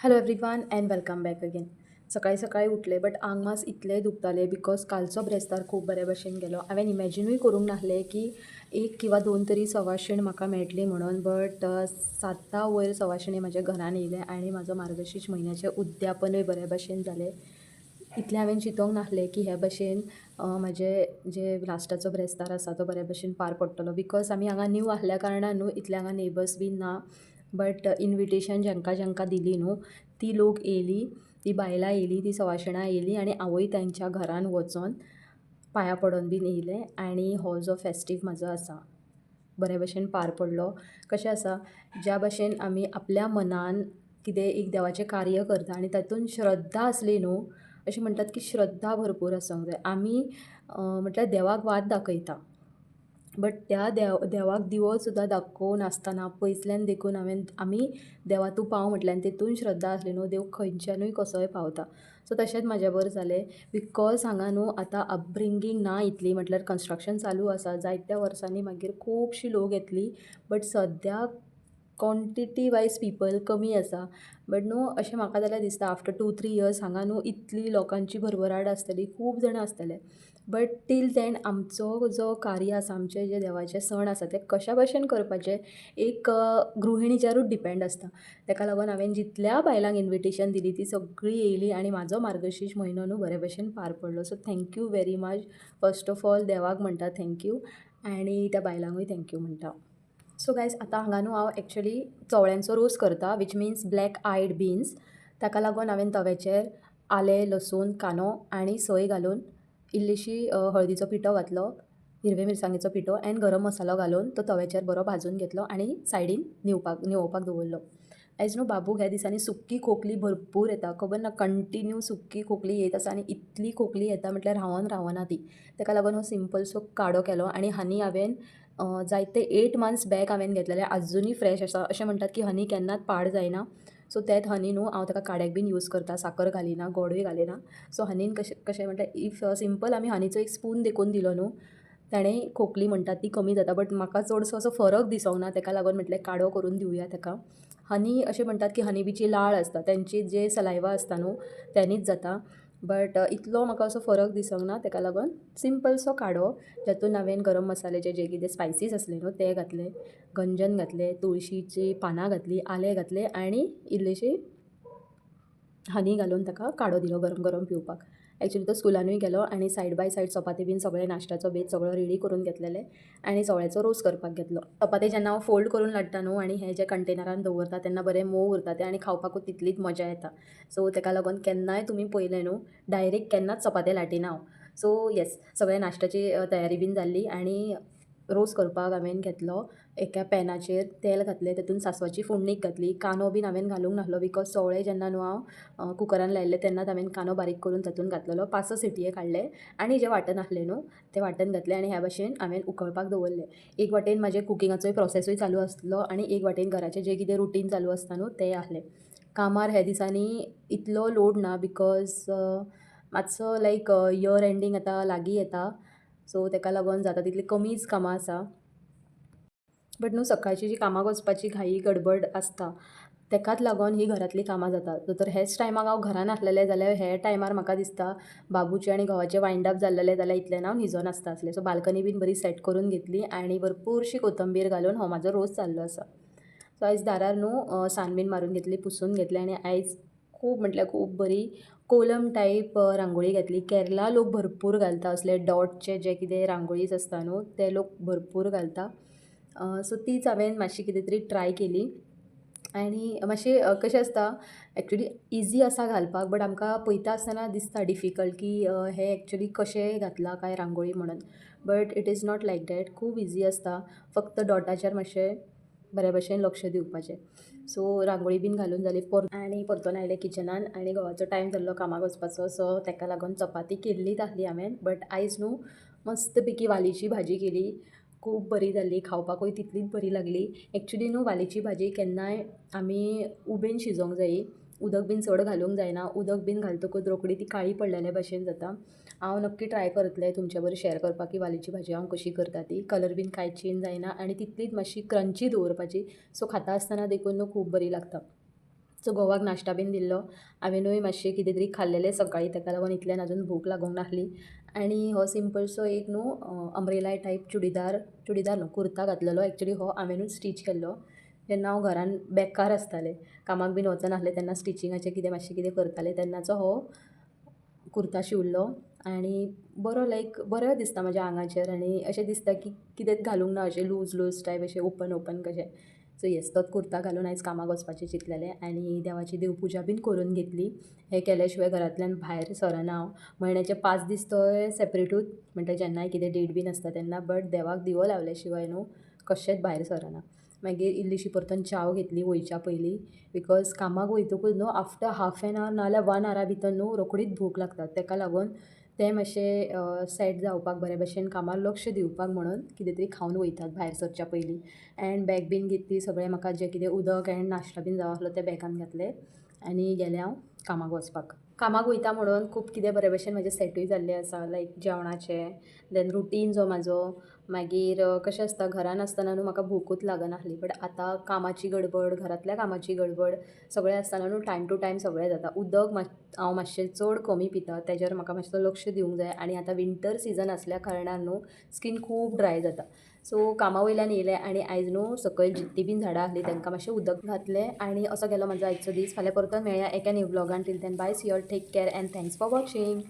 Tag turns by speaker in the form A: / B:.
A: Hello everyone and welcome back again. सकाळी सकाळी उठले बट आंग मास इतले दुखताले बिकॉज कालचो ब्रेस्तार खूब बरे भशेन गेलो. हांवें इमॅजिनूय करूंक नासलें की एक किंवा दोन तरी सवाशीण म्हाका मेळटली म्हणून. बट 7 वयर सवाशिणी म्हाज्या घरान येयले आनी म्हाजो मार्गशीर्श म्हयन्याचें उद्यापनूय बरे भशेन जालें. इतलें हांवें चिंतोंक नासलें की हे भशेन म्हाजें जे लास्टाचो ब्रेस्तार आसा तो बरे भशेन पार पडटलो. बिकॉज आमी हांगा न्यू आसल्या कारणान न्हू इतले हांगा नेबर्स बीन ना. बट इन्विटेशन जेंकां जेंकां दिली न्हू ती लोक येयली, ती बायलां येयली, ती सवाशिणां येयलीं आनी हांवूय तेंच्या घरान वचोन पांयां पडोन बीन येयलें. आनी हो जो फेस्टीव म्हाजो आसा बरे भशेन पार पडलो. कशें आसा, ज्या भशेन आमी आपल्या मनान कितें एक देवाचें कार्य करता आनी तातूंत श्रद्धा आसली न्हू, अशें म्हणटात की श्रद्धा भरपूर आसूंक जाय. आमी म्हटल्यार देवाक वाट दाखयता बट त्या देवाक दिवो सुद्दां दाखोवन नासतना पयसल्यान देखून आमी देवा तूं पाव म्हटल्यार तेतून श्रद्धा आसली न्हू देव खंयच्यानूय कसोय पावता. सो तशेंच म्हाज्या बरोबर जालें. बिकॉज हांगा न्हू आतां अपब्रिंगींग ना इतली, म्हटल्यार कन्स्ट्रक्शन चालू आसा. जायत्या वर्सांनी मागीर खुबशीं लोक येतलीं बट सद्याक क्वॉन्टिटी वायज पीपल कमी आसा. बट न्हू अशें म्हाका जाल्यार दिसता आफ्टर 2-3 इयर्स हांगा न्हू इतली लोकांची भरभराट आसतली, खूब जाणां आसतले. बट टील दॅन आमचो जो कार्य आसा, आमचे जे देवाचे सण आसा ते कशा भशेन करपाचे एक गृहिणीचेरूच डिपेंड आसता. ताका लागून हांवें जितल्या बायलांक इन्विटेशन दिली ती सगळीं येयलीं आनी म्हाजो मार्गशीर्श म्हयनो न्हू बरे भशेन पार पडलो. So thank you very much. First of all देवाक म्हणटा थँक्यू आनी त्या बायलांकूय थँक्यू म्हणटा. सो गायज आतां हांगा न्हू हांव एक्चुली चवळ्यांचो रोस करता which means black eyed beans. ताका लागून हांवें तव्याचेर आलें, लसूण, कांदो आनी सोय घालून इल्लीशी हळदीचो पिठो घातलो, हिरवे मिरसांगेचो पिठो एंड गरम मसालो घालून तो तव्याचेर बरो भाजून घेतलो आनी सायडीन निवोवपाक दवरलो. एज न्हू बाबूक ह्या दिसांनी सुक्की खोकली भरपूर येता. खबर ना, कंटिन्यू सुक्की खोकली येत आसा आनी इतली खोकली येता म्हटल्यार रावना ती. ताका लागून हो सिंपलसो काडो केलो आनी हनी हांवें जायते 8 मंथ्स बॅक हांवें घेतलेले, आजुनूय फ्रेश आसा. अशें म्हणटात की हनी केन्नाच पाड जायना. सो तेंच हनी न्हू हांव ताका काड्याक बीन यूज करता, साकर घालिना, गोडूय घालिना. सो हनीन कशें म्हटल्यार इफ सिंपल आमी हनीचो एक स्पून देखून दिलो न्हू ताणें खोकली म्हणटात ती कमी जाता. बट म्हाका चडसो असो फरक दिसोंक ना, ताका लागून म्हटलें काडो करून दिवया ताका. हनी अशें म्हणटात की हनी बीची लाळ आसता, तेंची जे सलायवा आसता न्हू त्यानीच जाता. बट इतलो म्हाका असो फरक दिसोंक ना, ताका लागून सिंपलसो काडो जातून हांवें गरम मसाल्याचे जे कितें स्पायसीस आसले न्हू ते घातले, गंजन घातलें, तुळशीची पानां घातलीं, आलें घातलें आनी इल्लीशी हनी घालून ताका काडो दिलो गरम गरम पिवपाक. एक्चुली तो स्कुलानूय गेलो आनी side by side chapati bean सगळें नाश्त्याचो बेत सगळो रेडी करून घेतलेलें आनी चवळ्याचो रोस करपाक घेतलो. चपाती जेन्ना हांव फोल्ड करून लाडटा न्हू आनी हे जे कंटेनरान दवरता तेन्ना बरें मोव उरता ते आनी खावपाकूच तितलीच मजा येता. सो ताका लागून केन्नाय तुमी पळयलें न्हू डायरेक्ट केन्नाच चपाती लाटिना हांव. सो येस, सगळें नाश्त्याची तयारी बीन जाल्ली आनी रोस करपाक हांवें घेतलो. एका पॅनाचेर तेल घातलें, तातूंत सांसवाची फोडणीक घातली. कांदो बीन हांवें घालूंक नासलो बिकॉज चवळे जेन्ना न्हू हांव कुकरान लायल्ले तेन्नाच हांवें कांदो बारीक करून तातूंत घातलेलो. 5-6 सिटये काडले आनी जे वांटण आसलें न्हू तें वांटण घातलें आनी ह्या भशेन हांवें उकळपाक दवरलें. एक वाटेन म्हाजें कुकिंगाचोय प्रोसेसूय चालू आसलो आनी एक वाटेन घराचें जें कितें रुटीन चालू आसता न्हू तें आहलें. कामार ह्या दिसांनी इतलो लोड ना बिकॉज मातसो लायक इयर एंडींग आतां लागीं येता. सो ताका लागून जाता तितली कमीच कामां आसा. बट न्हू सकाळची जी कामाक वचपाची घाई गडबड आसता ताकाच लागून ही घरांतलीं कामां जातात. जर हेच टायमाक हांव घरान आसलेलें जाल्यार हे टायमार म्हाका दिसता बाबूचें आनी घोवाचें वायंड अप जाल्लेलें जाल्यार इतल्यान हांव न्हिजोन आसता आसलें. सो बाल्कनी बीन बरी सेट करून घेतली आनी भरपूरशी कोथंबीर घालून हो म्हाजो रोस जाल्लो आसा. सो आयज दारार न्हू सान बीन मारून घेतली, पुसून घेतलें आनी आयज खूब म्हटल्यार खूब बरी कोलम टायप रांगोळी घातली. केरला लोक भरपूर घालता असले डॉटचे जे कितें रांगोळीज आसता न्हू ते लोक भरपूर घालता. सो तीच हांवें मातशी कितें तरी ट्राय केली आनी मातशें कशें आसता एक्चुली इजी आसा घालपाक बट आमकां पळयता आसतना दिसता डिफिकल्ट की हे एक्चुली कशें घातला काय रांगोळी म्हणून. But it is not like that. खूब इजी आसता, फक्त डॉटाचेर मातशें बऱ्या भशेन लक्ष दिवपाचें. सो रांगोळी बीन घालून जाली आनी परतून आयलें किचनान आनी घोवाचो टायम जाल्लो कामाक वचपाचो. सो ताका लागून चपाती केल्लीच आसली हांवें. बट आयज न्हू मस्त पैकी वालीची भाजी केली, खूब बरी जाल्ली, खावपाकूय तितलीच बरी लागली. एक्चुली न्हू वालीची भाजी केन्नाय आमी उबेन शिजोवंक जायी, उदक बीन चड घालूंक जायना. उदक बीन घालतकूच रोखडी ती काळी पडलेल्या भशेन जाता. हांव नक्की ट्राय करतलें तुमचे बरोबर शेअर करपाक की वालीची भाजी हांव कशी करता ती. कलर बीन कांयच चेंज जायना आनी तितलीच मातशी क्रंची दवरपाची. सो खाता आसतना देखून न्हू खूब बरी लागता. सो घोवाक नाश्ता बीन दिल्लो. हांवेनूय मातशें कितें तरी खाल्लेलें सकाळीं, ताका लागून इतल्यान आजून भूक लागूंक नाहली. आनी हो सिंपलसो एक अम्ब्रेला टायप चुडीदार न्हू कुर्ता घातलेलो. एक्चुअली हो हांवेनूच स्टीच केल्लो. जेन्ना हांव घरान बेकार आसतालें, कामाक बीन वचनासलें तेन्ना स्टिचिंगाचें कितें मातशें कितें करतालें तेन्नाचो हो कुर्ता शिंवल्लो. आनी बरो दिसता म्हज्या आंगाचेर आनी अशें दिसता की कितेंच घालूंक ना, अशें लूज टायप अशें ओपन कशें. सो येस, तोच कुर्ता घालून आयज कामाक वचपाचें चिंतलेलें आनी देवाची देवपुजा बीन करून घेतली. हें केल्या शिवाय घरांतल्यान भायर सरना हांव. म्हयन्याचे 5 दीस थंय सेपरेटूच, म्हणल्यार जेन्नाय कितें डेट बीन आसता तेन्ना. बट देवाक दिवो लावल्या शिवाय कशेंच भायर सरना. मागीर इल्लीशी परतून च्या घेतली वयच्या पयलीं, बिकॉज कामाक वयतकूच आफ्टर हाफ एन आवर नाजाल्यार 1 आरा भितर रोखडीच भूक लागता. ताका लागून तें मातशें सेट जावपाक बरे भशेन कामार लक्ष दिवपाक म्हणून कितें तरी खावन वयतात भायर सरच्या पयलीं. एण्ड बॅग बीन घेतली, सगळें म्हाका जें कितें उदक एण्ड नाश्ता बीन जावो आसलो तें बॅगान घातलें आनी गेलें हांव कामाक वचपाक. कामाक वयता म्हणून खूब कितें बरे भशेन म्हजें सेटूय जाल्लें आसा, लायक जेवणाचें, देन रुटीन जो म्हाजो. मागीर कशें आसता, घरान आसतना म्हाका भूकूच लागनासली. बट आतां कामाची गडबड, घरांतल्या कामाची गडबड सगळें आसतना टायम टू टायम सगळें जाता. उदक हांव मातशें चड कमी पिता, तेजेर म्हाका मातसो लक्ष दिवंक जाय. आनी आतां विंटर सिजन आसल्या कारणान स्कीन खूब ड्राय जाता. सो कामा वयल्यान येयलें आनी आयज सकयल जितलीं बीन झाडां आसलीं तांकां मातशें उदक घातलें आनी असो गेलो म्हाजो आयचो दीस. फाल्यां परतून मेळया एका न्यू व्लॉगान. Till then bye, see you all, take care and thanks for watching.